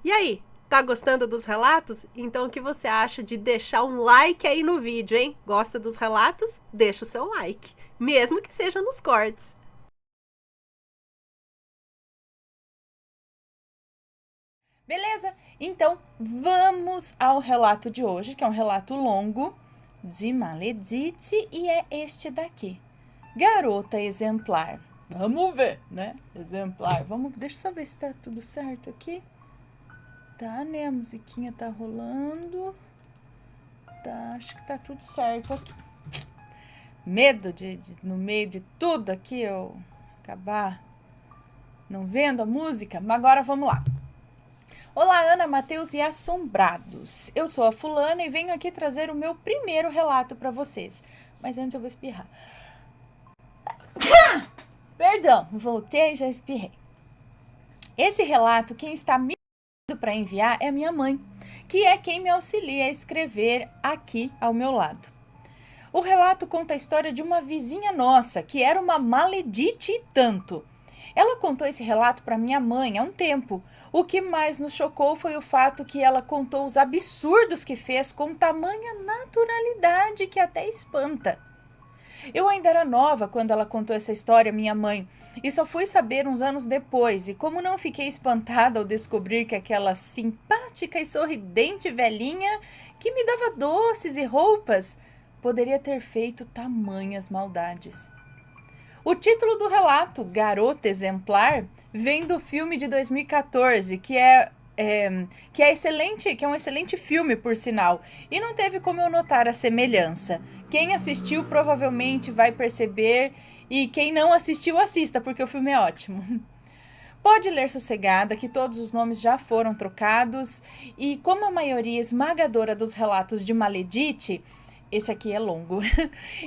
E aí, tá gostando dos relatos? Então o que você acha de deixar um like aí no vídeo, hein? Gosta dos relatos? Deixa o seu like, mesmo que seja nos cortes. Beleza? Então, vamos ao relato de hoje, que é um relato longo de Maledite, e é este daqui. Garota exemplar. Vamos ver, né? Exemplar. Deixa eu só ver se tá tudo certo aqui. Tá, né? A musiquinha tá rolando. Tá, acho que tá tudo certo aqui. Medo de no meio de tudo aqui eu acabar não vendo a música, mas agora vamos lá. Olá, Ana, Matheus e assombrados. Eu sou a fulana e venho aqui trazer o meu primeiro relato para vocês. Mas antes eu vou espirrar. Perdão, voltei e já espirrei. Esse relato, quem está me para enviar é minha mãe, que é quem me auxilia a escrever aqui ao meu lado. O relato conta a história de uma vizinha nossa, que era uma maledite e tanto. Ela contou esse relato para minha mãe há um tempo. O que mais nos chocou foi o fato que ela contou os absurdos que fez com tamanha naturalidade que até espanta. Eu ainda era nova quando ela contou essa história à minha mãe, e só fui saber uns anos depois, e como não fiquei espantada ao descobrir que aquela simpática e sorridente velhinha, que me dava doces e roupas, poderia ter feito tamanhas maldades. O título do relato, Garota Exemplar, vem do filme de 2014, que é um excelente filme, por sinal, e não teve como eu notar a semelhança. Quem assistiu provavelmente vai perceber, e quem não assistiu, assista, porque o filme é ótimo. Pode ler sossegada que todos os nomes já foram trocados, e como a maioria esmagadora dos relatos de Maledite, esse aqui é longo.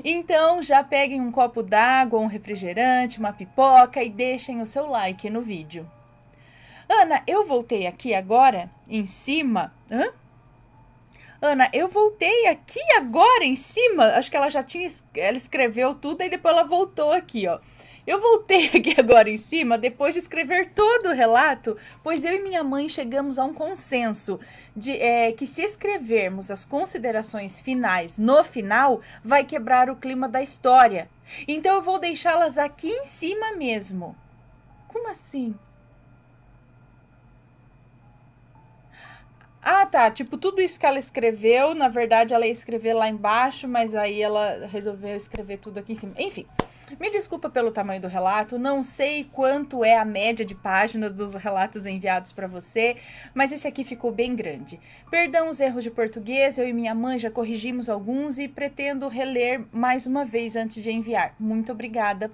Então já peguem um copo d'água, um refrigerante, uma pipoca e deixem o seu like no vídeo. Ana, eu voltei aqui agora em cima. Ana, eu voltei aqui agora em cima. Acho que ela já tinha. Ela escreveu tudo e depois ela voltou aqui, ó. Eu voltei aqui agora em cima depois de escrever todo o relato, pois eu e minha mãe chegamos a um consenso de que se escrevermos as considerações finais no final, vai quebrar o clima da história. Então eu vou deixá-las aqui em cima mesmo. Como assim? Ah, tá. Tipo, tudo isso que ela escreveu, na verdade ela ia escrever lá embaixo, mas aí ela resolveu escrever tudo aqui em cima. Enfim, me desculpa pelo tamanho do relato, não sei quanto é a média de páginas dos relatos enviados para você, mas esse aqui ficou bem grande. Perdão os erros de português, eu e minha mãe já corrigimos alguns e pretendo reler mais uma vez antes de enviar. Muito obrigada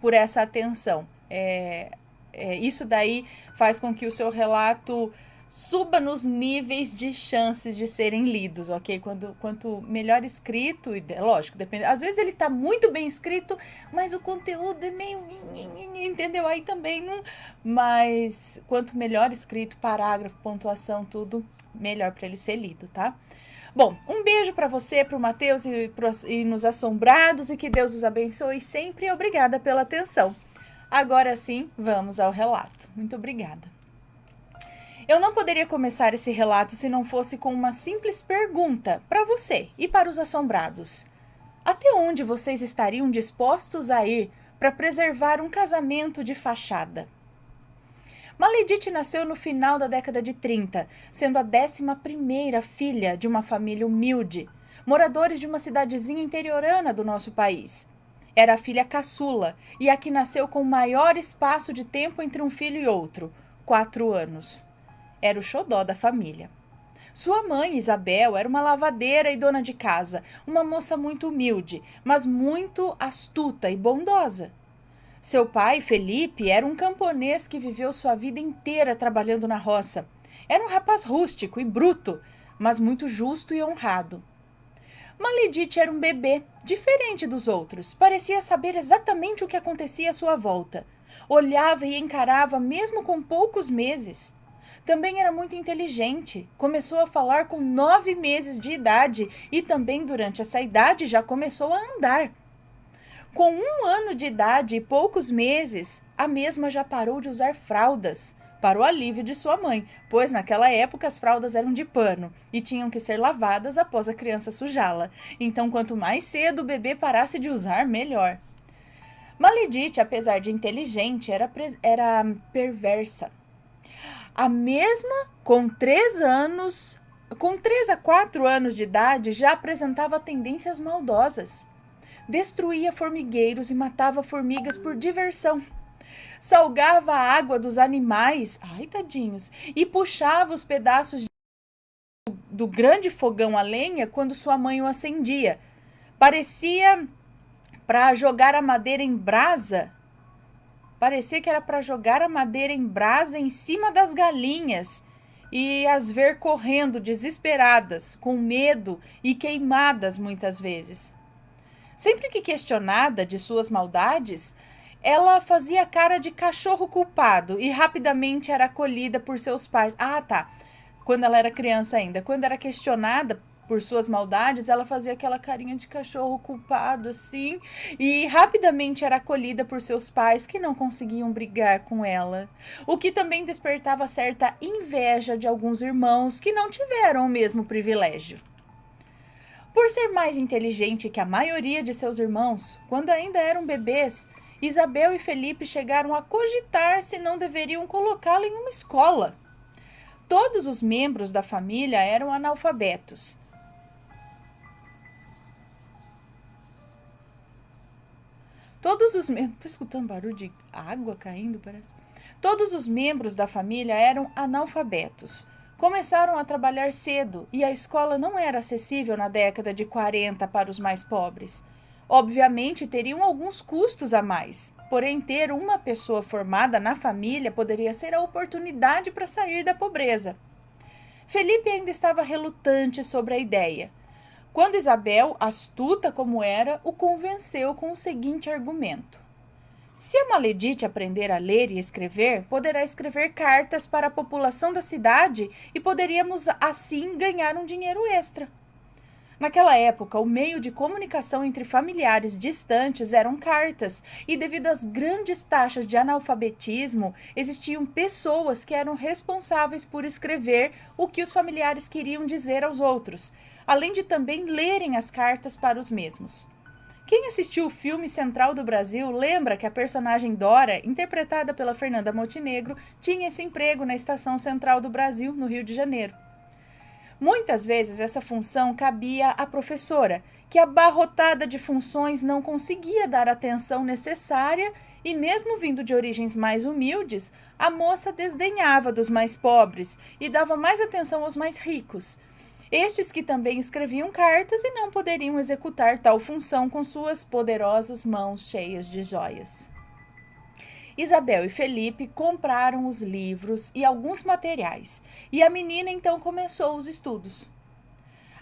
por essa atenção. Isso daí faz com que o seu relato suba nos níveis de chances de serem lidos, ok? Quanto melhor escrito, lógico, depende. Às vezes ele tá muito bem escrito, mas o conteúdo é meio, entendeu? Aí também não. Mas quanto melhor escrito, parágrafo, pontuação, tudo, melhor para ele ser lido, tá? Bom, um beijo para você, pro Matheus e nos assombrados, e que Deus os abençoe sempre. Obrigada pela atenção. Agora sim, vamos ao relato. Muito obrigada. Eu não poderia começar esse relato se não fosse com uma simples pergunta para você e para os assombrados. Até onde vocês estariam dispostos a ir para preservar um casamento de fachada? Maledite nasceu no final da década de 30, sendo a 11ª filha de uma família humilde, moradores de uma cidadezinha interiorana do nosso país. Era a filha caçula e a que nasceu com o maior espaço de tempo entre um filho e outro, 4 anos. Era o xodó da família. Sua mãe, Isabel, era uma lavadeira e dona de casa, uma moça muito humilde, mas muito astuta e bondosa. Seu pai, Felipe, era um camponês que viveu sua vida inteira trabalhando na roça. Era um rapaz rústico e bruto, mas muito justo e honrado. Maledite era um bebê, diferente dos outros, parecia saber exatamente o que acontecia à sua volta. Olhava e encarava mesmo com poucos meses. Também era muito inteligente, começou a falar com 9 meses de idade e também durante essa idade já começou a andar. Com 1 ano de idade e poucos meses, a mesma já parou de usar fraldas, para o alívio de sua mãe, pois naquela época as fraldas eram de pano e tinham que ser lavadas após a criança sujá-la. Então, quanto mais cedo o bebê parasse de usar, melhor. Maledite, apesar de inteligente, era perversa. A mesma, com 3 a 4 anos de idade, já apresentava tendências maldosas. Destruía formigueiros e matava formigas por diversão. Salgava a água dos animais, ai tadinhos, e puxava os pedaços do grande fogão a lenha quando sua mãe o acendia. Parecia para jogar a madeira em brasa. Parecia que era para jogar a madeira em brasa em cima das galinhas e as ver correndo desesperadas, com medo e queimadas muitas vezes. Sempre que questionada de suas maldades, ela fazia cara de cachorro culpado e rapidamente era acolhida por seus pais. Ah, tá. Quando ela era criança ainda. Quando era questionada por suas maldades, ela fazia aquela carinha de cachorro culpado, assim, e rapidamente era acolhida por seus pais, que não conseguiam brigar com ela. O que também despertava certa inveja de alguns irmãos que não tiveram o mesmo privilégio. Por ser mais inteligente que a maioria de seus irmãos, quando ainda eram bebês, Isabel e Felipe chegaram a cogitar se não deveriam colocá-la em uma escola. Todos os membros da família eram analfabetos. Tô escutando barulho de água caindo, parece. Todos os membros da família eram analfabetos. Começaram a trabalhar cedo e a escola não era acessível na década de 40 para os mais pobres. Obviamente, teriam alguns custos a mais, porém ter uma pessoa formada na família poderia ser a oportunidade para sair da pobreza. Felipe ainda estava relutante sobre a ideia, quando Isabel, astuta como era, o convenceu com o seguinte argumento: se a Maledite aprender a ler e escrever, poderá escrever cartas para a população da cidade e poderíamos assim ganhar um dinheiro extra. Naquela época, o meio de comunicação entre familiares distantes eram cartas, e devido às grandes taxas de analfabetismo, existiam pessoas que eram responsáveis por escrever o que os familiares queriam dizer aos outros, além de também lerem as cartas para os mesmos. Quem assistiu o filme Central do Brasil lembra que a personagem Dora, interpretada pela Fernanda Montenegro, tinha esse emprego na Estação Central do Brasil, no Rio de Janeiro. Muitas vezes essa função cabia à professora, que abarrotada de funções não conseguia dar a atenção necessária e, mesmo vindo de origens mais humildes, a moça desdenhava dos mais pobres e dava mais atenção aos mais ricos. Estes que também escreviam cartas e não poderiam executar tal função com suas poderosas mãos cheias de joias. Isabel e Felipe compraram os livros e alguns materiais, e a menina então começou os estudos.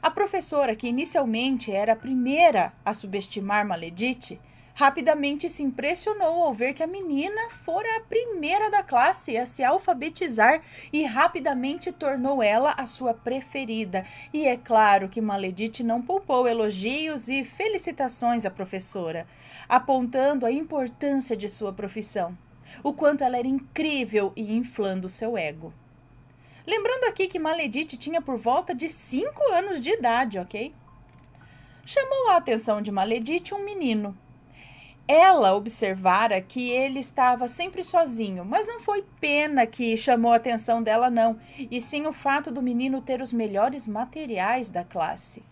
A professora, que inicialmente era a primeira a subestimar Maledite, rapidamente se impressionou ao ver que a menina fora a primeira da classe a se alfabetizar e rapidamente tornou ela a sua preferida. E é claro que Maledite não poupou elogios e felicitações à professora, apontando a importância de sua profissão, o quanto ela era incrível e inflando seu ego. Lembrando aqui que Maledite tinha por volta de 5 anos de idade, ok? Chamou a atenção de Maledite um menino. Ela observara que ele estava sempre sozinho, mas não foi pena que chamou a atenção dela não, e sim o fato do menino ter os melhores materiais da classe.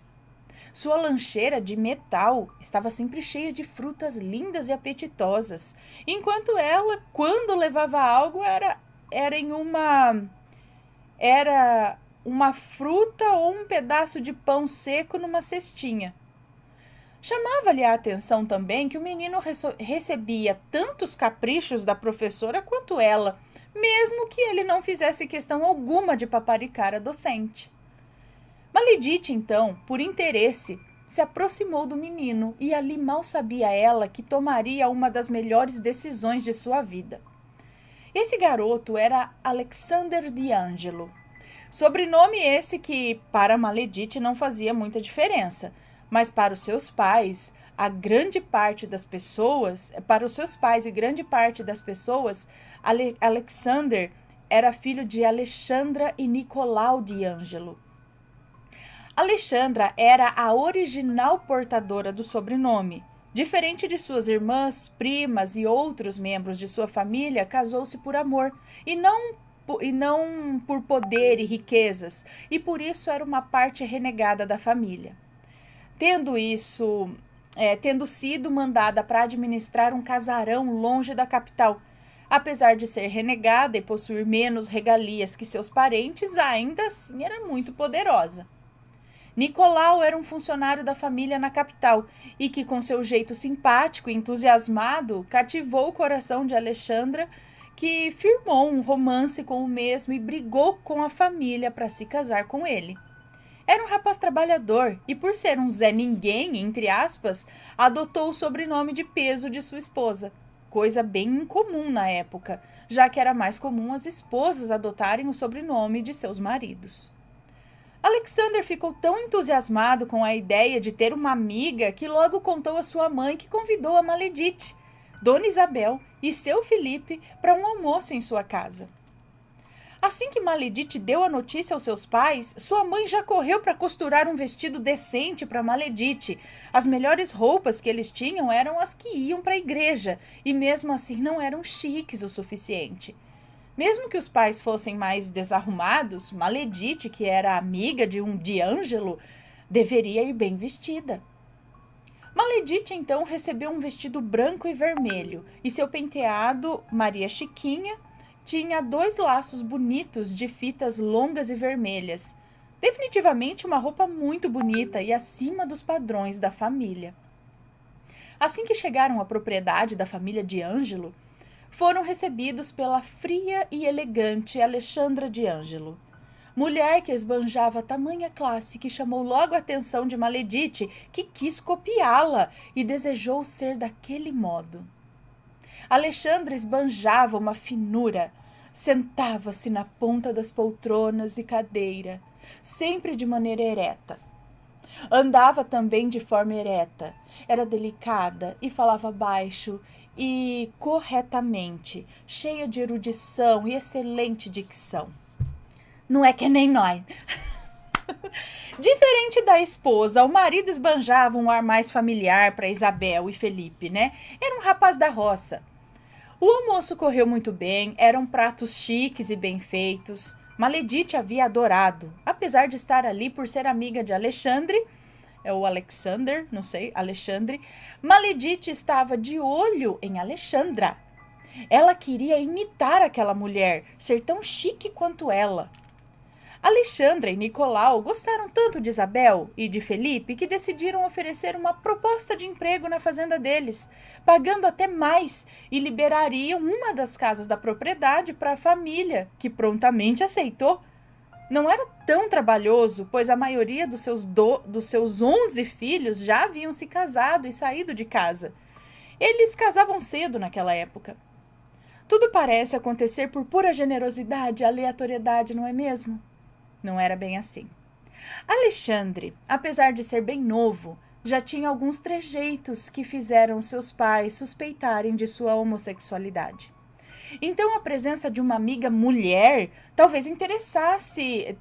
Sua lancheira de metal estava sempre cheia de frutas lindas e apetitosas, enquanto ela, quando levava algo, era uma fruta ou um pedaço de pão seco numa cestinha. Chamava-lhe a atenção também que o menino recebia tantos caprichos da professora quanto ela, mesmo que ele não fizesse questão alguma de paparicar a docente. Maledite, então, por interesse, se aproximou do menino e ali mal sabia ela que tomaria uma das melhores decisões de sua vida. Esse garoto era Alexander D'Angelo, sobrenome esse que para Maledite não fazia muita diferença, mas para os seus pais, Alexander era filho de Alexandra e Nicolau de Ângelo. Alexandra era a original portadora do sobrenome. Diferente de suas irmãs, primas e outros membros de sua família, casou-se por amor e não por poder e riquezas, e por isso era uma parte renegada da família. Tendo sido mandada para administrar um casarão longe da capital, apesar de ser renegada e possuir menos regalias que seus parentes, ainda assim era muito poderosa. Nicolau era um funcionário da família na capital e que, com seu jeito simpático e entusiasmado, cativou o coração de Alexandra, que firmou um romance com o mesmo e brigou com a família para se casar com ele. Era um rapaz trabalhador e, por ser um Zé Ninguém, entre aspas, adotou o sobrenome de peso de sua esposa, coisa bem incomum na época, já que era mais comum as esposas adotarem o sobrenome de seus maridos. Alexander ficou tão entusiasmado com a ideia de ter uma amiga que logo contou à sua mãe, que convidou a Maledite, Dona Isabel e seu Felipe para um almoço em sua casa. Assim que Maledite deu a notícia aos seus pais, sua mãe já correu para costurar um vestido decente para Maledite. As melhores roupas que eles tinham eram as que iam para a igreja, e mesmo assim não eram chiques o suficiente. Mesmo que os pais fossem mais desarrumados, Maledite, que era amiga de um D'Angelo, deveria ir bem vestida. Maledite então recebeu um vestido branco e vermelho, e seu penteado, Maria Chiquinha, tinha 2 laços bonitos de fitas longas e vermelhas. Definitivamente uma roupa muito bonita e acima dos padrões da família. Assim que chegaram à propriedade da família D'Angelo, foram recebidos pela fria e elegante Alexandra D'Angelo, mulher que esbanjava tamanha classe que chamou logo a atenção de Maledite, que quis copiá-la e desejou ser daquele modo. Alexandra esbanjava uma finura, sentava-se na ponta das poltronas e cadeira, sempre de maneira ereta. Andava também de forma ereta, era delicada e falava baixo e corretamente, cheia de erudição e excelente dicção. Não é que nem nós. Diferente da esposa, o marido esbanjava um ar mais familiar para Isabel e Felipe, né? Era um rapaz da roça. O almoço correu muito bem, eram pratos chiques e bem feitos. Maledite havia adorado, apesar de estar ali por ser amiga de Alexandre, Alexandre, Maledite estava de olho em Alexandra. Ela queria imitar aquela mulher, ser tão chique quanto ela. Alexandra e Nicolau gostaram tanto de Isabel e de Felipe que decidiram oferecer uma proposta de emprego na fazenda deles, pagando até mais, e liberariam uma das casas da propriedade para a família, que prontamente aceitou. Não era tão trabalhoso, pois a maioria dos seus 11 filhos já haviam se casado e saído de casa. Eles casavam cedo naquela época. Tudo parece acontecer por pura generosidade e aleatoriedade, não é mesmo? Não era bem assim. Alexandre, apesar de ser bem novo, já tinha alguns trejeitos que fizeram seus pais suspeitarem de sua homossexualidade. Então a presença de uma amiga mulher talvez interessasse,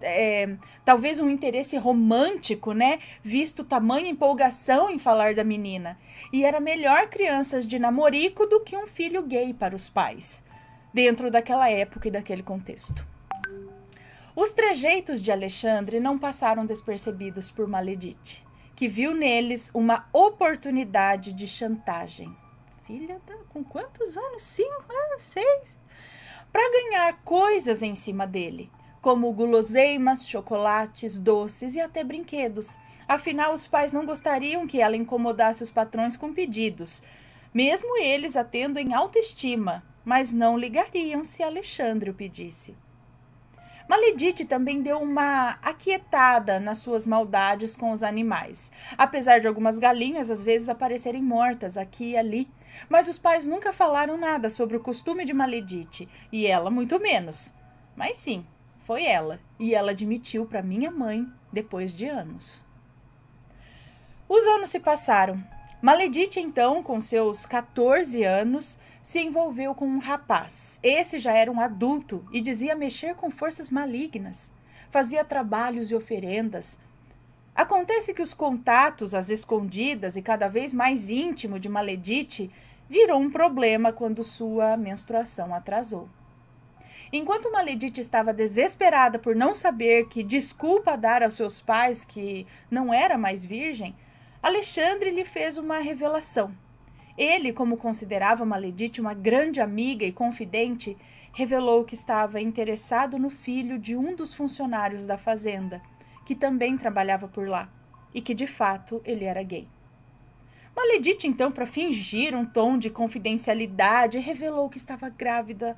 talvez um interesse romântico, né? Visto tamanha empolgação em falar da menina. E era melhor crianças de namorico do que um filho gay para os pais, dentro daquela época e daquele contexto. Os trejeitos de Alexandre não passaram despercebidos por Maledite, que viu neles uma oportunidade de chantagem. Com quantos anos? 5 anos? 6? Para ganhar coisas em cima dele, como guloseimas, chocolates, doces e até brinquedos. Afinal, os pais não gostariam que ela incomodasse os patrões com pedidos, mesmo eles a tendo em alta estima, mas não ligariam se Alexandre o pedisse. Maledite também deu uma aquietada nas suas maldades com os animais, apesar de algumas galinhas às vezes aparecerem mortas aqui e ali. Mas os pais nunca falaram nada sobre o costume de Maledite, e ela muito menos. Mas sim, foi ela, e ela admitiu para minha mãe depois de anos. Os anos se passaram. Maledite, então, com seus 14 anos, se envolveu com um rapaz. Esse já era um adulto e dizia mexer com forças malignas. Fazia trabalhos e oferendas. Acontece que os contatos às escondidas e cada vez mais íntimo de Maledite virou um problema quando sua menstruação atrasou. Enquanto Maledite estava desesperada por não saber que desculpa dar aos seus pais que não era mais virgem, Alexandre lhe fez uma revelação. Ele, como considerava Maledite uma grande amiga e confidente, revelou que estava interessado no filho de um dos funcionários da fazenda, que também trabalhava por lá, e que de fato ele era gay. Maledite, então, para fingir um tom de confidencialidade, revelou que estava grávida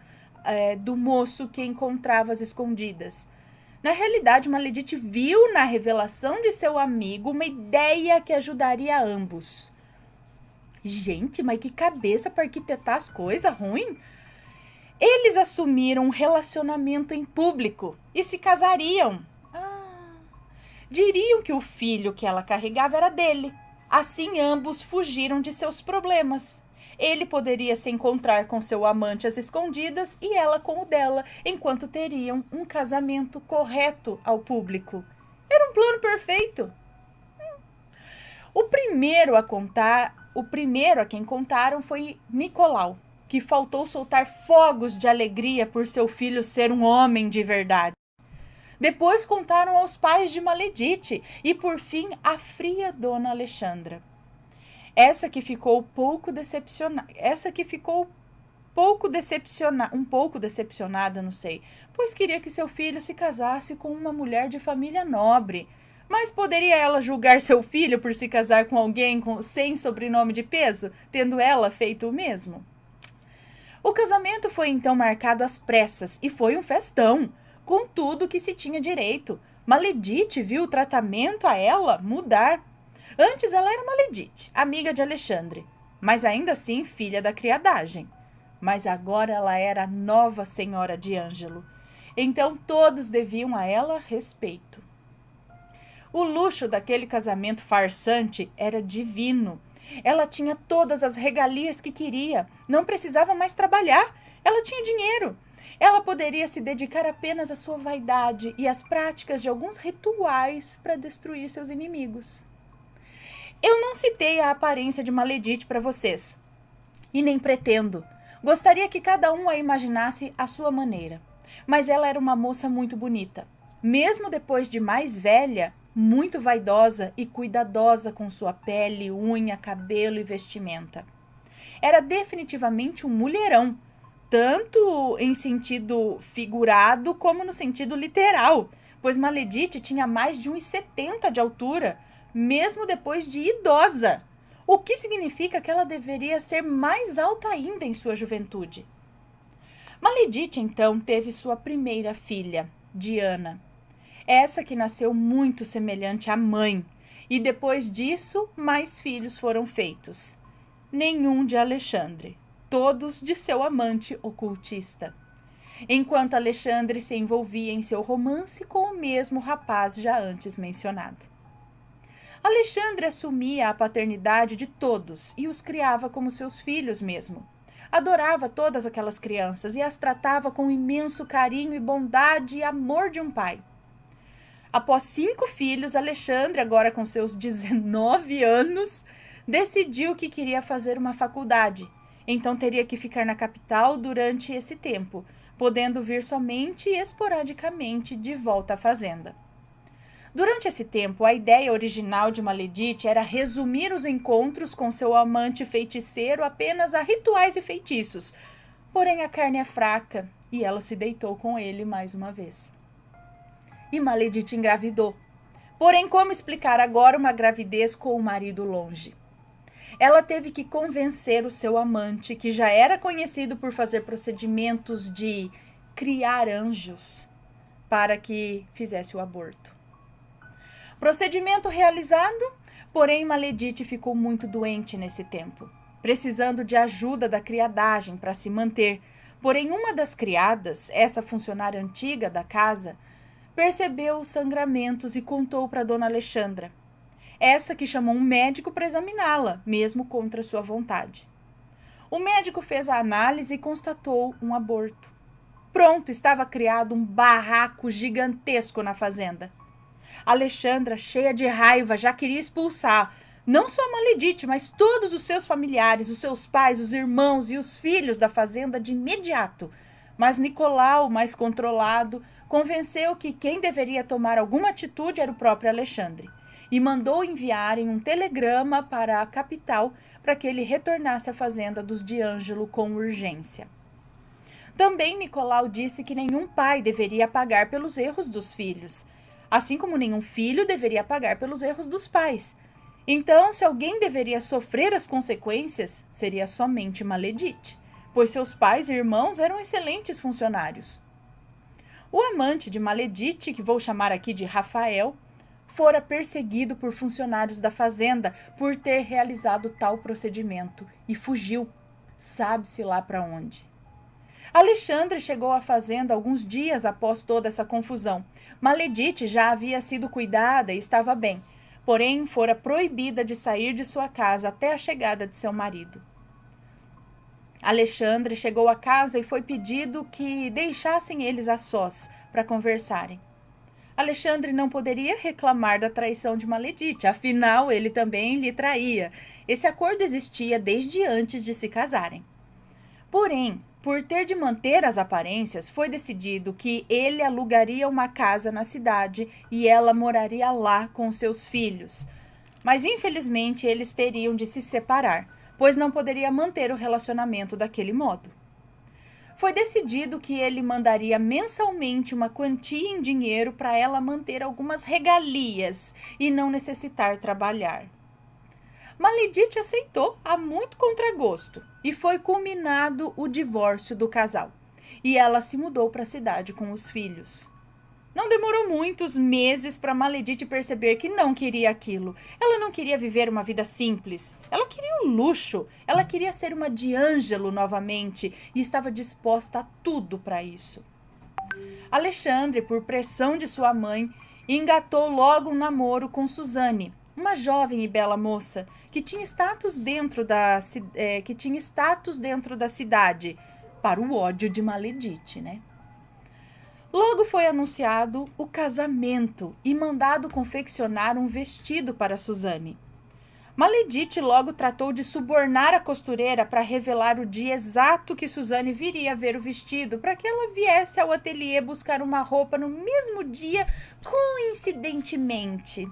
do moço que encontrava às escondidas. Na realidade, Maledite viu na revelação de seu amigo uma ideia que ajudaria ambos. Gente, mas que cabeça para arquitetar as coisas ruim! Eles assumiram um relacionamento em público e se casariam. Diriam que o filho que ela carregava era dele. Assim, ambos fugiram de seus problemas. Ele poderia se encontrar com seu amante às escondidas e ela com o dela, enquanto teriam um casamento correto ao público. Era um plano perfeito. O primeiro a quem contaram foi Nicolau, que faltou soltar fogos de alegria por seu filho ser um homem de verdade. Depois contaram aos pais de Maledite e, por fim, à fria dona Alexandra. Essa que ficou um pouco decepcionada, não sei, pois queria que seu filho se casasse com uma mulher de família nobre. Mas poderia ela julgar seu filho por se casar com alguém sem sobrenome de peso, tendo ela feito o mesmo? O casamento foi então marcado às pressas e foi um festão, com tudo que se tinha direito. Maledite viu o tratamento a ela mudar. Antes ela era Maledite, amiga de Alexandre, mas ainda assim filha da criadagem. Mas agora ela era a nova senhora de Ângelo. Então todos deviam a ela respeito. O luxo daquele casamento farsante era divino. Ela tinha todas as regalias que queria, não precisava mais trabalhar, ela tinha dinheiro. Ela poderia se dedicar apenas à sua vaidade e às práticas de alguns rituais para destruir seus inimigos. Eu não citei a aparência de Maledite para vocês, e nem pretendo. Gostaria que cada um a imaginasse à sua maneira. Mas ela era uma moça muito bonita. Mesmo depois de mais velha, muito vaidosa e cuidadosa com sua pele, unha, cabelo e vestimenta. Era definitivamente um mulherão, tanto em sentido figurado como no sentido literal, pois Maledite tinha mais de 1,70 de altura, mesmo depois de idosa, o que significa que ela deveria ser mais alta ainda em sua juventude. Maledite, então, teve sua primeira filha, Diana, essa que nasceu muito semelhante à mãe, e depois disso, mais filhos foram feitos. Nenhum de Alexandre, todos de seu amante ocultista. Enquanto Alexandre se envolvia em seu romance com o mesmo rapaz já antes mencionado. Alexandre assumia a paternidade de todos e os criava como seus filhos mesmo. Adorava todas aquelas crianças e as tratava com imenso carinho e bondade e amor de um pai. Após 5 filhos, Alexandre, agora com seus 19 anos, decidiu que queria fazer uma faculdade. Então teria que ficar na capital durante esse tempo, podendo vir somente esporadicamente de volta à fazenda. Durante esse tempo, a ideia original de Maledite era resumir os encontros com seu amante feiticeiro apenas a rituais e feitiços. Porém, a carne é fraca e ela se deitou com ele mais uma vez. E Maledite engravidou. Porém, como explicar agora uma gravidez com o marido longe? Ela teve que convencer o seu amante, que já era conhecido por fazer procedimentos de criar anjos, para que fizesse o aborto. Procedimento realizado, porém Maledite ficou muito doente nesse tempo, precisando de ajuda da criadagem para se manter. Porém, uma das criadas, essa funcionária antiga da casa, percebeu os sangramentos e contou para Dona Alexandra. Essa que chamou um médico para examiná-la, mesmo contra sua vontade. O médico fez a análise e constatou um aborto. Pronto, estava criado um barraco gigantesco na fazenda. Alexandra, cheia de raiva, já queria expulsar não só a Maledite, mas todos os seus familiares, os seus pais, os irmãos e os filhos da fazenda de imediato. Mas Nicolau, mais controlado, convenceu que quem deveria tomar alguma atitude era o próprio Alexandre e mandou enviarem um telegrama para a capital para que ele retornasse à fazenda dos de Ângelo com urgência. Também Nicolau disse que nenhum pai deveria pagar pelos erros dos filhos, assim como nenhum filho deveria pagar pelos erros dos pais. Então, se alguém deveria sofrer as consequências, seria somente Maledite, pois seus pais e irmãos eram excelentes funcionários. O amante de Maledite, que vou chamar aqui de Rafael, fora perseguido por funcionários da fazenda por ter realizado tal procedimento e fugiu, sabe-se lá para onde. Alexandre chegou à fazenda alguns dias após toda essa confusão. Maledite já havia sido cuidada e estava bem, porém fora proibida de sair de sua casa até a chegada de seu marido. Alexandre chegou à casa e foi pedido que deixassem eles a sós para conversarem. Alexandre não poderia reclamar da traição de Maledite, afinal ele também lhe traía. Esse acordo existia desde antes de se casarem. Porém, por ter de manter as aparências, foi decidido que ele alugaria uma casa na cidade e ela moraria lá com seus filhos. Mas infelizmente eles teriam de se separar, pois não poderia manter o relacionamento daquele modo. Foi decidido que ele mandaria mensalmente uma quantia em dinheiro para ela manter algumas regalias e não necessitar trabalhar. Maledite aceitou a muito contragosto e foi culminado o divórcio do casal. E ela se mudou para a cidade com os filhos. Não demorou muitos meses para Maledite perceber que não queria aquilo. Ela não queria viver uma vida simples. Ela queria o luxo. Ela queria ser uma de Ângelo novamente e estava disposta a tudo para isso. Alexandre, por pressão de sua mãe, engatou logo um namoro com Suzane, uma jovem e bela moça que tinha status dentro da cidade, para o ódio de Maledite, né? Logo foi anunciado o casamento e mandado confeccionar um vestido para Suzane. Maledite logo tratou de subornar a costureira para revelar o dia exato que Suzane viria ver o vestido, para que ela viesse ao ateliê buscar uma roupa no mesmo dia, coincidentemente.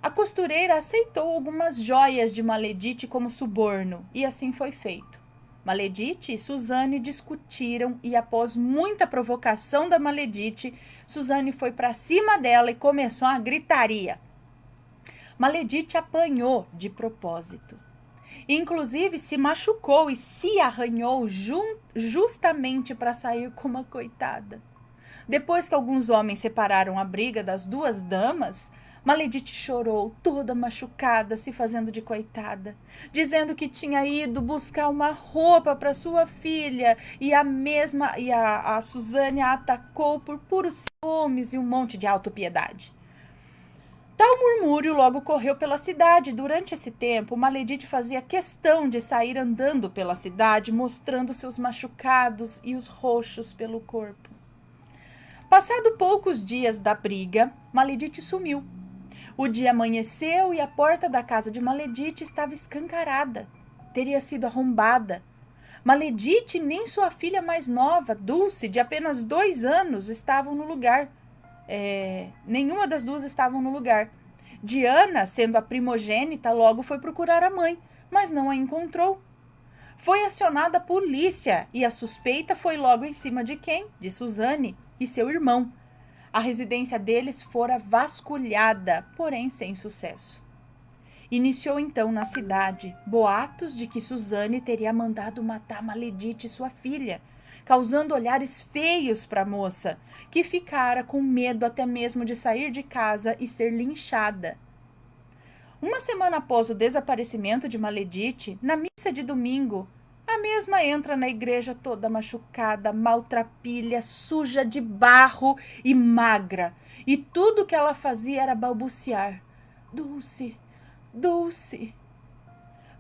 A costureira aceitou algumas joias de Maledite como suborno, e assim foi feito. Maledite e Suzane discutiram e, após muita provocação da Maledite, Suzane foi para cima dela e começou a gritaria. Maledite apanhou de propósito. Inclusive se machucou e se arranhou justamente para sair como uma coitada. Depois que alguns homens separaram a briga das duas damas, Maledite chorou, toda machucada, se fazendo de coitada, dizendo que tinha ido buscar uma roupa para sua filha e a Suzane a atacou por puros ciúmes e um monte de autopiedade. Tal murmúrio logo correu pela cidade. Durante esse tempo, Maledite fazia questão de sair andando pela cidade, mostrando seus machucados e os roxos pelo corpo. Passado poucos dias da briga, Maledite sumiu. O dia amanheceu e a porta da casa de Maledite estava escancarada. Teria sido arrombada. Maledite nem sua filha mais nova, Dulce, de apenas 2 anos, estavam no lugar. Nenhuma das duas estavam no lugar. Diana, sendo a primogênita, logo foi procurar a mãe, mas não a encontrou. Foi acionada a polícia e a suspeita foi logo em cima de quem? De Suzane e seu irmão. A residência deles fora vasculhada, porém sem sucesso. Iniciou então na cidade boatos de que Suzane teria mandado matar Maledite, sua filha, causando olhares feios para a moça, que ficara com medo até mesmo de sair de casa e ser linchada. Uma semana após o desaparecimento de Maledite, na missa de domingo, a mesma entra na igreja toda machucada, maltrapilha, suja de barro e magra. E tudo que ela fazia era balbuciar: Dulce, Dulce.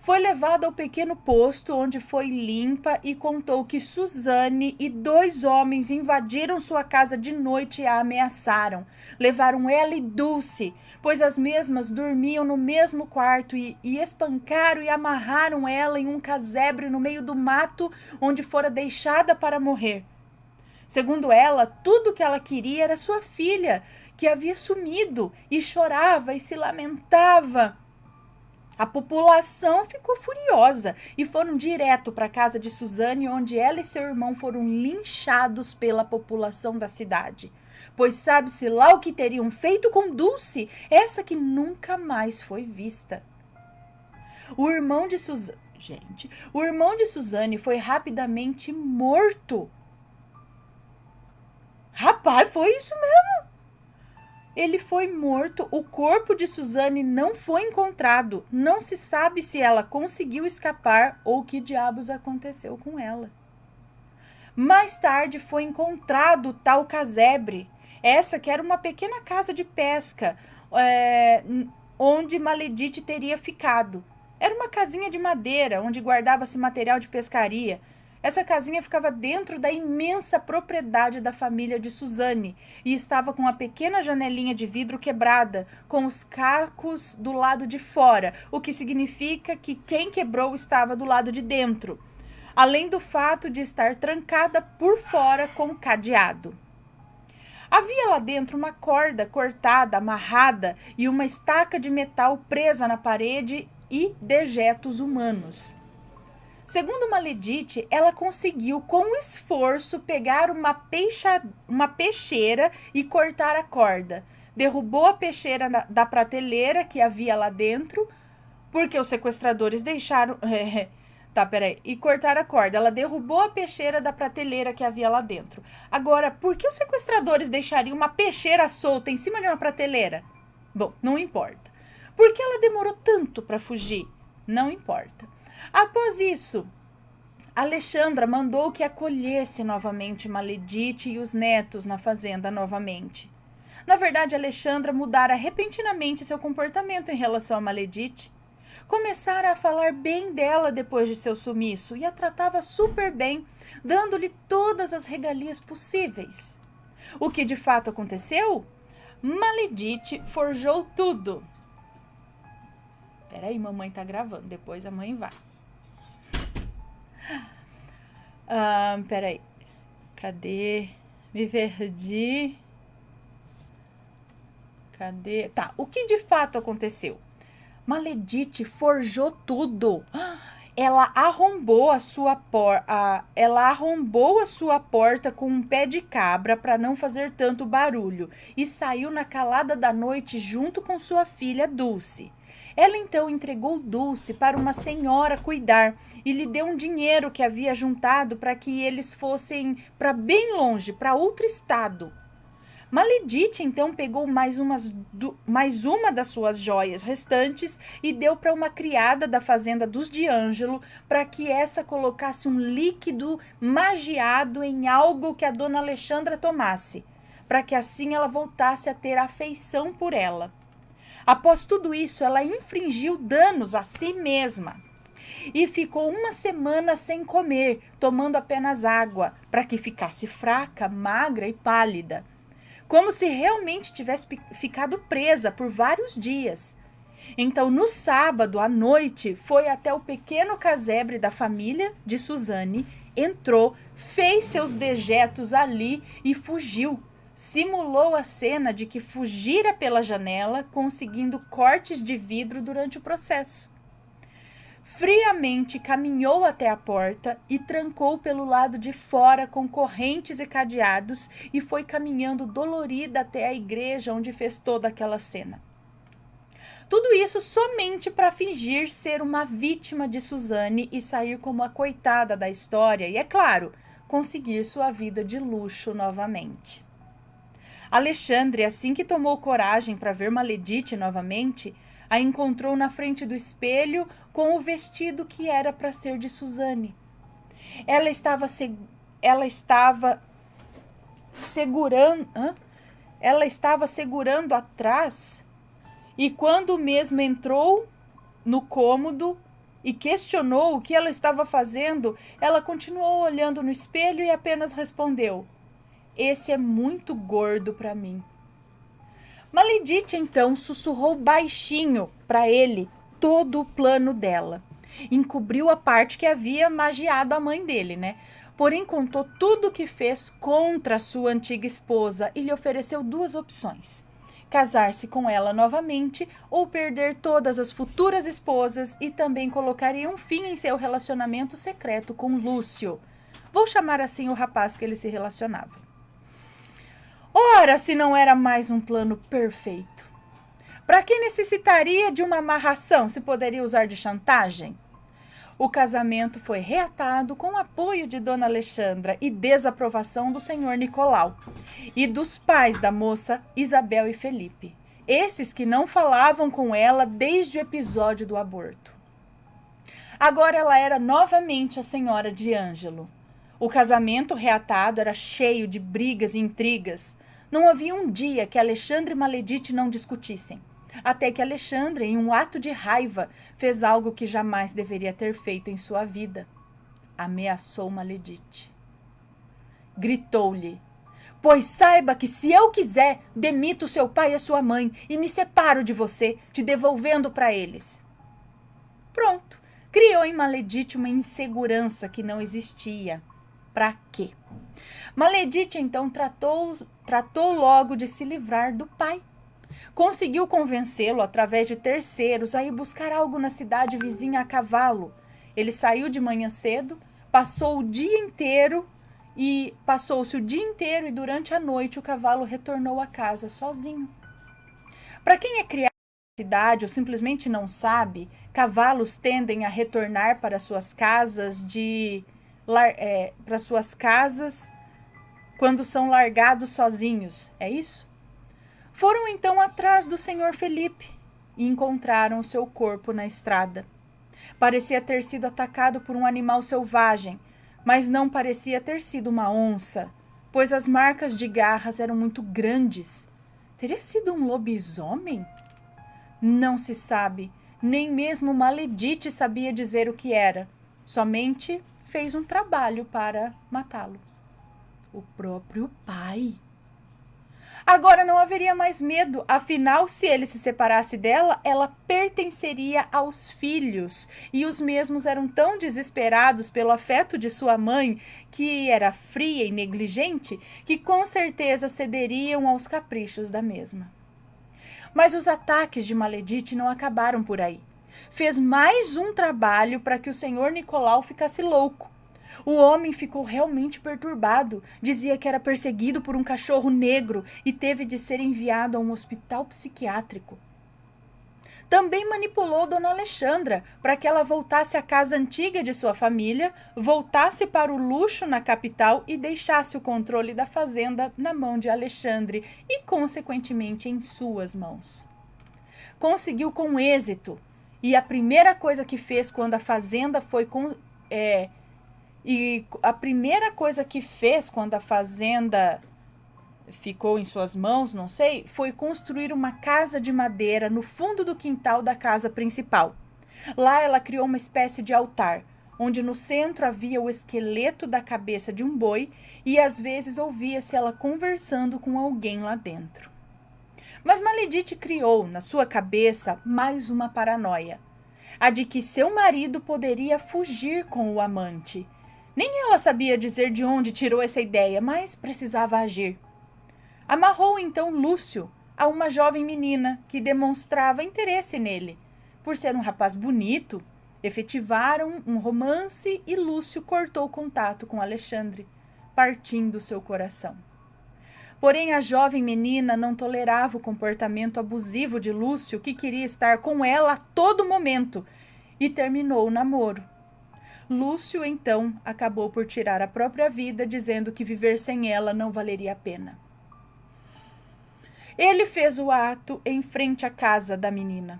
Foi levada ao pequeno posto, onde foi limpa e contou que Suzane e 2 homens invadiram sua casa de noite e a ameaçaram. Levaram ela e Dulce, pois as mesmas dormiam no mesmo quarto e espancaram e amarraram ela em um casebre no meio do mato, onde fora deixada para morrer. Segundo ela, tudo que ela queria era sua filha, que havia sumido, e chorava e se lamentava. A população ficou furiosa e foram direto para a casa de Suzane, onde ela e seu irmão foram linchados pela população da cidade. Pois sabe-se lá o que teriam feito com Dulce, essa que nunca mais foi vista. O irmão de Suzane foi rapidamente morto. Rapaz, foi isso mesmo? Ele foi morto, o corpo de Suzane não foi encontrado. Não se sabe se ela conseguiu escapar ou que diabos aconteceu com ela. Mais tarde foi encontrado o tal casebre. Essa que era uma pequena casa de pesca, onde Maledite teria ficado. Era uma casinha de madeira, onde guardava-se material de pescaria. Essa casinha ficava dentro da imensa propriedade da família de Suzane e estava com uma pequena janelinha de vidro quebrada, com os cacos do lado de fora, o que significa que quem quebrou estava do lado de dentro, além do fato de estar trancada por fora com cadeado. Havia lá dentro uma corda cortada, amarrada e uma estaca de metal presa na parede e dejetos humanos. Segundo Maledite, ela conseguiu, com esforço, pegar uma peixeira e cortar a corda. Derrubou a peixeira da prateleira que havia lá dentro, porque os sequestradores deixaram... E cortaram a corda. Ela derrubou a peixeira da prateleira que havia lá dentro. Agora, por que os sequestradores deixariam uma peixeira solta em cima de uma prateleira? Bom, não importa. Por que ela demorou tanto para fugir? Não importa. Após isso, Alexandra mandou que acolhesse novamente Maledite e os netos na fazenda novamente. Na verdade, Alexandra mudara repentinamente seu comportamento em relação a Maledite. Começara a falar bem dela depois de seu sumiço e a tratava super bem, dando-lhe todas as regalias possíveis. O que de fato aconteceu? Maledite forjou tudo. Peraí, mamãe tá gravando, depois a mãe vai. Peraí. Cadê? Me perdi. Cadê? Tá, o que de fato aconteceu? Maledite forjou tudo. Ela arrombou a sua porta com um pé de cabra para não fazer tanto barulho e saiu na calada da noite junto com sua filha Dulce. Ela então entregou Dulce para uma senhora cuidar e lhe deu um dinheiro que havia juntado para que eles fossem para bem longe, para outro estado. Maledite então pegou mais uma das suas joias restantes e deu para uma criada da fazenda dos D'Angelo para que essa colocasse um líquido magiado em algo que a dona Alexandra tomasse, para que assim ela voltasse a ter afeição por ela. Após tudo isso, ela infligiu danos a si mesma e ficou 1 semana sem comer, tomando apenas água, para que ficasse fraca, magra e pálida, como se realmente tivesse ficado presa por vários dias. Então, no sábado à noite, foi até o pequeno casebre da família de Suzane, entrou, fez seus dejetos ali e fugiu. Simulou a cena de que fugira pela janela, conseguindo cortes de vidro durante o processo. Friamente caminhou até a porta e trancou pelo lado de fora com correntes e cadeados e foi caminhando dolorida até a igreja onde fez toda aquela cena. Tudo isso somente para fingir ser uma vítima de Suzane e sair como a coitada da história e, é claro, conseguir sua vida de luxo novamente. Alexandre, assim que tomou coragem para ver Maledite novamente, a encontrou na frente do espelho com o vestido que era para ser de Suzane. Ela estava segurando atrás e quando mesmo entrou no cômodo, e questionou o que ela estava fazendo, ela continuou olhando no espelho e apenas respondeu: esse é muito gordo para mim. Maledite então sussurrou baixinho para ele todo o plano dela. Encobriu a parte que havia magiado a mãe dele, né? Porém, contou tudo o que fez contra a sua antiga esposa e lhe ofereceu duas opções: casar-se com ela novamente ou perder todas as futuras esposas, e também colocaria um fim em seu relacionamento secreto com Lúcio. Vou chamar assim o rapaz que ele se relacionava. Ora, se não era mais um plano perfeito. Para que necessitaria de uma amarração se poderia usar de chantagem? O casamento foi reatado com o apoio de Dona Alexandra e desaprovação do senhor Nicolau e dos pais da moça Isabel e Felipe, esses que não falavam com ela desde o episódio do aborto. Agora ela era novamente a senhora de Ângelo. O casamento reatado era cheio de brigas e intrigas. Não havia um dia que Alexandre e Maledite não discutissem. Até que Alexandre, em um ato de raiva, fez algo que jamais deveria ter feito em sua vida. Ameaçou Maledite. Gritou-lhe: pois saiba que se eu quiser, demito seu pai e a sua mãe e me separo de você, te devolvendo para eles. Pronto, criou em Maledite uma insegurança que não existia. Para quê? Maledite então tratou logo de se livrar do pai. Conseguiu convencê-lo, através de terceiros, a ir buscar algo na cidade vizinha a cavalo. Ele saiu de manhã cedo, passou-se o dia inteiro e durante a noite o cavalo retornou a casa sozinho. Para quem é criado na cidade ou simplesmente não sabe, cavalos tendem a retornar para suas casas quando são largados sozinhos, é isso? Foram então atrás do senhor Felipe e encontraram o seu corpo na estrada. Parecia ter sido atacado por um animal selvagem, mas não parecia ter sido uma onça, pois as marcas de garras eram muito grandes. Teria sido um lobisomem? Não se sabe, nem mesmo Maledite sabia dizer o que era. Somente fez um trabalho para matá-lo. O próprio pai. Agora não haveria mais medo, afinal, se ele se separasse dela, ela pertenceria aos filhos. E os mesmos eram tão desesperados pelo afeto de sua mãe, que era fria e negligente, que com certeza cederiam aos caprichos da mesma. Mas os ataques de Maledite não acabaram por aí. Fez mais um trabalho para que o senhor Nicolau ficasse louco. O homem ficou realmente perturbado, dizia que era perseguido por um cachorro negro e teve de ser enviado a um hospital psiquiátrico. Também manipulou Dona Alexandra para que ela voltasse à casa antiga de sua família, voltasse para o luxo na capital e deixasse o controle da fazenda na mão de Alexandre e, consequentemente, em suas mãos. Conseguiu com êxito, e a primeira coisa que fez quando a fazenda ficou em suas mãos, não sei, foi construir uma casa de madeira no fundo do quintal da casa principal. Lá ela criou uma espécie de altar, onde no centro havia o esqueleto da cabeça de um boi e às vezes ouvia-se ela conversando com alguém lá dentro. Mas Maledite criou na sua cabeça mais uma paranoia, a de que seu marido poderia fugir com o amante. Nem ela sabia dizer de onde tirou essa ideia, mas precisava agir. Amarrou então Lúcio a uma jovem menina que demonstrava interesse nele. Por ser um rapaz bonito, efetivaram um romance e Lúcio cortou contato com Alexandre, partindo seu coração. Porém, a jovem menina não tolerava o comportamento abusivo de Lúcio, que queria estar com ela a todo momento, e terminou o namoro. Lúcio, então, acabou por tirar a própria vida, dizendo que viver sem ela não valeria a pena. Ele fez o ato em frente à casa da menina,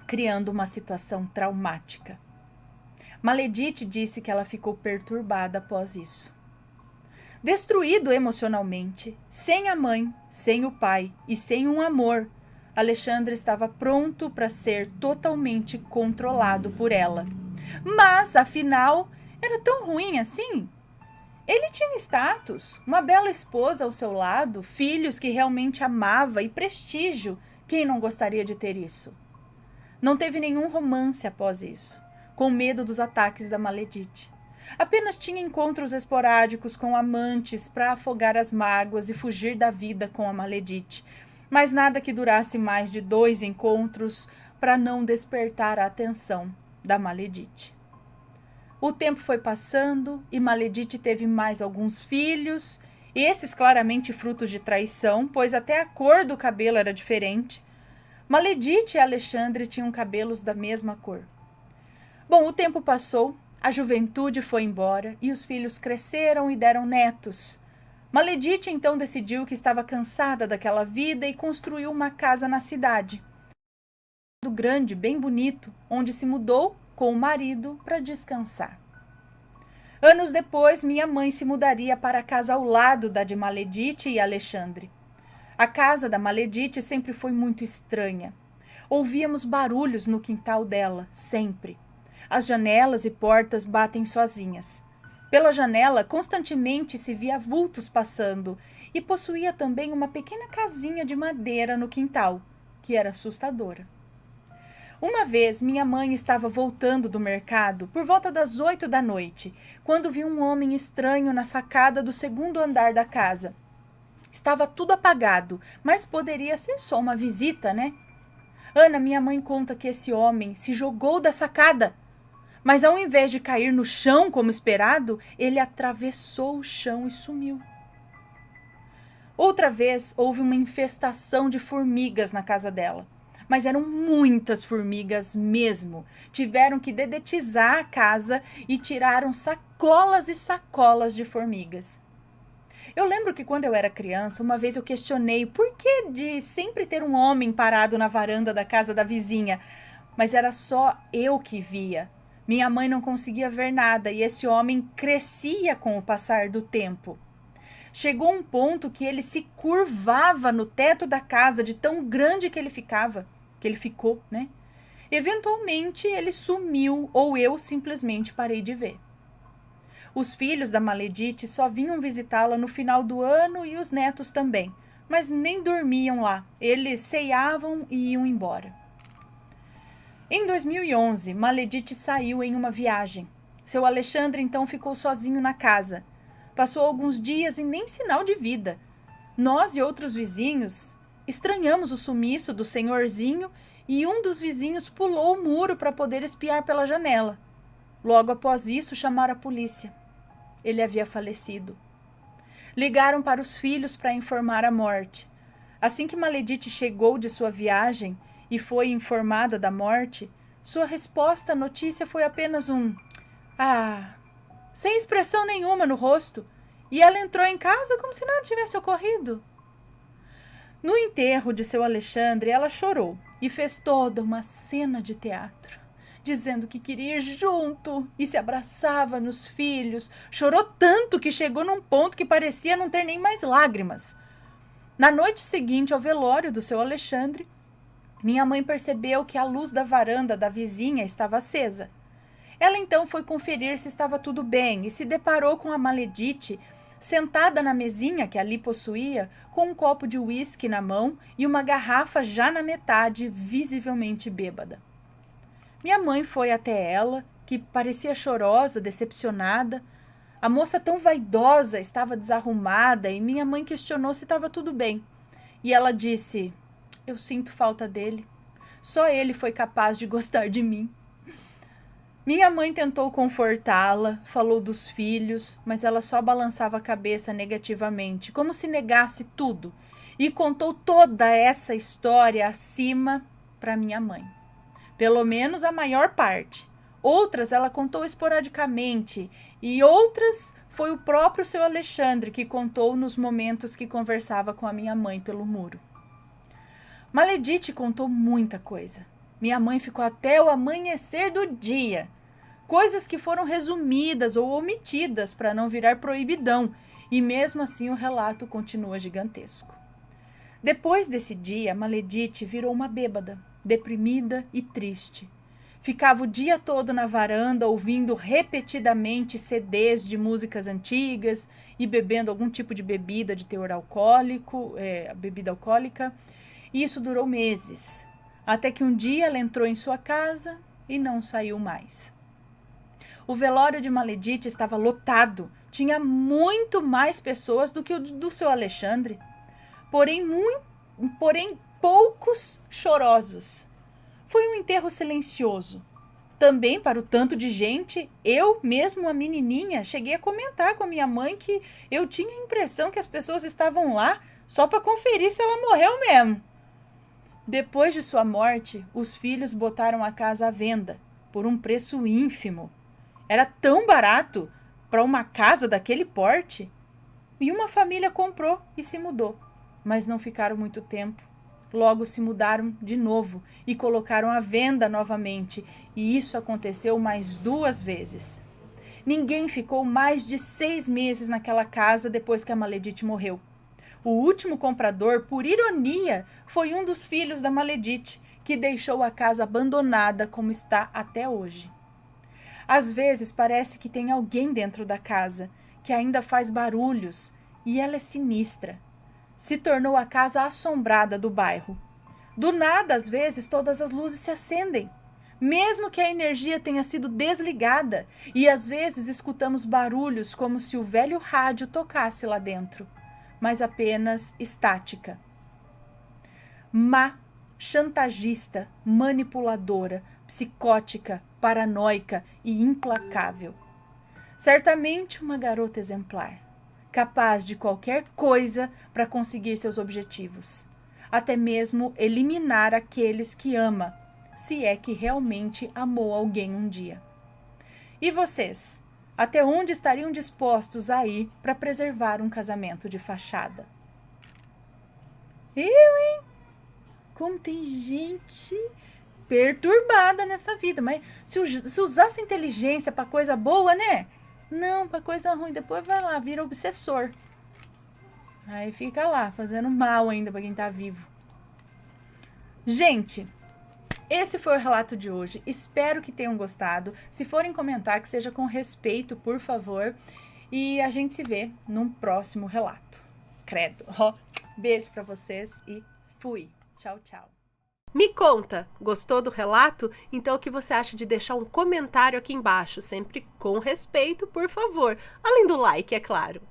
criando uma situação traumática. Maledite disse que ela ficou perturbada após isso. Destruído emocionalmente, sem a mãe, sem o pai e sem um amor, Alexandre estava pronto para ser totalmente controlado por ela. Mas, afinal, era tão ruim assim? Ele tinha status, uma bela esposa ao seu lado, filhos que realmente amava e prestígio. Quem não gostaria de ter isso? Não teve nenhum romance após isso, com medo dos ataques da Maledite. Apenas tinha encontros esporádicos com amantes para afogar as mágoas e fugir da vida com a Maledite, mas nada que durasse mais de 2 encontros para não despertar a atenção da Maledite. O tempo foi passando e Maledite teve mais alguns filhos, esses claramente frutos de traição, pois até a cor do cabelo era diferente. Maledite e Alexandre tinham cabelos da mesma cor. Bom, o tempo passou, a juventude foi embora e os filhos cresceram e deram netos. Maledite então decidiu que estava cansada daquela vida e construiu uma casa na cidade. Grande, bem bonito, onde se mudou com o marido para descansar. Anos depois, minha mãe se mudaria para a casa ao lado da de Maledite e Alexandre. A casa da Maledite sempre foi muito estranha. Ouvíamos barulhos no quintal dela, sempre. As janelas e portas batem sozinhas. Pela janela, constantemente se via vultos passando e possuía também uma pequena casinha de madeira no quintal, que era assustadora. Uma vez, minha mãe estava voltando do mercado por volta das 8 da noite, quando viu um homem estranho na sacada do 2º andar da casa. Estava tudo apagado, mas poderia ser só uma visita, né? Ana, minha mãe, conta que esse homem se jogou da sacada, mas ao invés de cair no chão como esperado, ele atravessou o chão e sumiu. Outra vez, houve uma infestação de formigas na casa dela. Mas eram muitas formigas mesmo. Tiveram que dedetizar a casa e tiraram sacolas e sacolas de formigas. Eu lembro que quando eu era criança, uma vez eu questionei por que de sempre ter um homem parado na varanda da casa da vizinha, mas era só eu que via. Minha mãe não conseguia ver nada e esse homem crescia com o passar do tempo. Chegou um ponto que ele se curvava no teto da casa de tão grande que ele ficou, né? Eventualmente ele sumiu ou eu simplesmente parei de ver. Os filhos da Maledite só vinham visitá-la no final do ano e os netos também, mas nem dormiam lá. Eles ceiavam e iam embora. Em 2011, Maledite saiu em uma viagem. Seu Alexandre então ficou sozinho na casa. Passou alguns dias e nem sinal de vida. Nós e outros vizinhos estranhamos o sumiço do senhorzinho e um dos vizinhos pulou o muro para poder espiar pela janela. Logo após isso, chamaram a polícia. Ele havia falecido. Ligaram para os filhos para informar a morte. Assim que Maledite chegou de sua viagem e foi informada da morte, sua resposta à notícia foi apenas um "ah", sem expressão nenhuma no rosto, e ela entrou em casa como se nada tivesse ocorrido. No enterro de seu Alexandre, ela chorou e fez toda uma cena de teatro, dizendo que queria ir junto e se abraçava nos filhos. Chorou tanto que chegou num ponto que parecia não ter nem mais lágrimas. Na noite seguinte ao velório do seu Alexandre, minha mãe percebeu que a luz da varanda da vizinha estava acesa. Ela então foi conferir se estava tudo bem e se deparou com a Maledite sentada na mesinha que ali possuía, com um copo de uísque na mão e uma garrafa já na metade, visivelmente bêbada. Minha mãe foi até ela, que parecia chorosa, decepcionada. A moça tão vaidosa estava desarrumada e minha mãe questionou se estava tudo bem. E ela disse: "Eu sinto falta dele. Só ele foi capaz de gostar de mim." Minha mãe tentou confortá-la, falou dos filhos, mas ela só balançava a cabeça negativamente, como se negasse tudo, e contou toda essa história acima para minha mãe. Pelo menos a maior parte. Outras ela contou esporadicamente, e outras foi o próprio seu Alexandre que contou nos momentos que conversava com a minha mãe pelo muro. Maledite contou muita coisa. Minha mãe ficou até o amanhecer do dia. Coisas que foram resumidas ou omitidas para não virar proibidão, e mesmo assim o relato continua gigantesco. Depois desse dia, Maledite virou uma bêbada, deprimida e triste. Ficava o dia todo na varanda ouvindo repetidamente CDs de músicas antigas e bebendo algum tipo de bebida de teor alcoólico, bebida alcoólica. E isso durou meses, até que um dia ela entrou em sua casa e não saiu mais. O velório de Maledite estava lotado, tinha muito mais pessoas do que o do seu Alexandre, porém poucos chorosos. Foi um enterro silencioso. Também, para o tanto de gente, eu mesmo, uma menininha, cheguei a comentar com a minha mãe que eu tinha a impressão que as pessoas estavam lá só para conferir se ela morreu mesmo. Depois de sua morte, os filhos botaram a casa à venda, por um preço ínfimo. Era tão barato para uma casa daquele porte. E uma família comprou e se mudou, mas não ficaram muito tempo. Logo se mudaram de novo e colocaram à venda novamente, e isso aconteceu mais 2 vezes. Ninguém ficou mais de 6 meses naquela casa depois que a Maledite morreu. O último comprador, por ironia, foi um dos filhos da Maledite, que deixou a casa abandonada como está até hoje. Às vezes parece que tem alguém dentro da casa, que ainda faz barulhos, e ela é sinistra. Se tornou a casa assombrada do bairro. Do nada, às vezes, todas as luzes se acendem, mesmo que a energia tenha sido desligada, e às vezes escutamos barulhos como se o velho rádio tocasse lá dentro, mas apenas estática. Má, chantagista, manipuladora, psicótica, paranoica e implacável. Certamente uma garota exemplar, capaz de qualquer coisa para conseguir seus objetivos, até mesmo eliminar aqueles que ama, se é que realmente amou alguém um dia. E vocês, até onde estariam dispostos a ir para preservar um casamento de fachada? Hein? Como tem gente perturbada nessa vida, mas se usasse inteligência para coisa boa, né? Não, para coisa ruim, depois vai lá, vira obsessor. Aí fica lá, fazendo mal ainda para quem tá vivo. Gente, esse foi o relato de hoje. Espero que tenham gostado. Se forem comentar, que seja com respeito, por favor. E a gente se vê num próximo relato. Credo. Beijo para vocês e fui. Tchau, tchau. Me conta, gostou do relato? Então o que você acha de deixar um comentário aqui embaixo, sempre com respeito, por favor. Além do like, é claro.